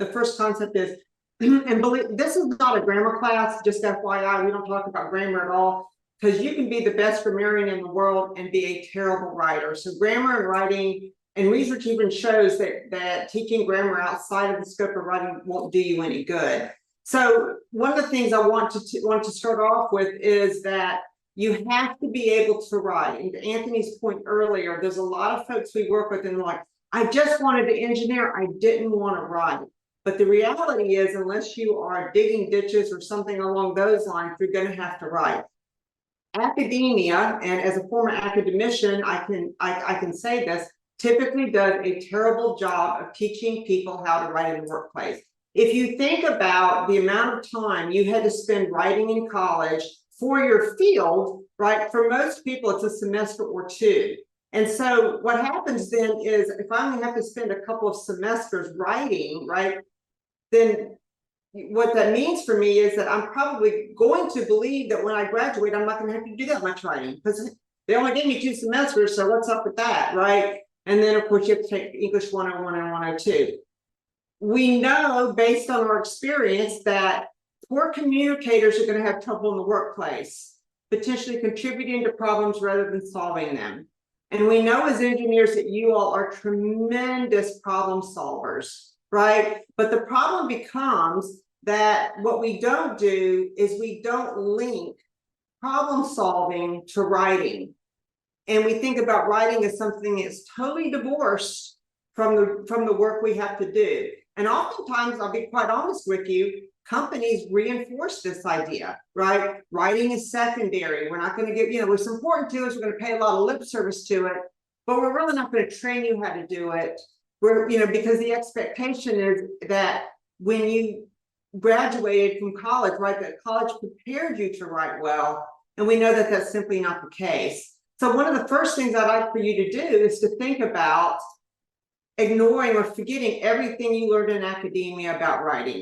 the first concept is, and believe this is not a grammar class, just FYI, we don't talk about grammar at all, because you can be the best grammarian in the world and be a terrible writer. So grammar and writing, and research even shows that teaching grammar outside of the scope of writing won't do you any good. So one of the things I want to start off with is that you have to be able to write. And to Anthony's point earlier, there's a lot of folks we work with and they're like, I just wanted to engineer, I didn't want to write. But the reality is, unless you are digging ditches or something along those lines, you're going to have to write. Academia, and as a former academician, I can say this, typically does a terrible job of teaching people how to write in the workplace. If you think about the amount of time you had to spend writing in college for your field, right? For most people, it's a semester or two. And so what happens then is if I only have to spend a couple of semesters writing, right, then what that means for me is that I'm probably going to believe that when I graduate, I'm not going to have to do that much writing because they only gave me 2 semesters. So what's up with that, right? And then, of course, you have to take English 101 and 102. We know based on our experience that poor communicators are going to have trouble in the workplace, potentially contributing to problems rather than solving them. And we know as engineers that you all are tremendous problem solvers, right? But the problem becomes that what we don't do is we don't link problem solving to writing. And we think about writing as something that's totally divorced from the work we have to do. And oftentimes, I'll be quite honest with you, companies reinforce this idea, right? Writing is secondary. We're not going to give, what's important to us, we're going to pay a lot of lip service to it, but we're really not going to train you how to do it. Because the expectation is that when you graduated from college, right, that college prepared you to write well. And we know that that's simply not the case. So one of the first things I'd like for you to do is to think about ignoring or forgetting everything you learned in academia about writing.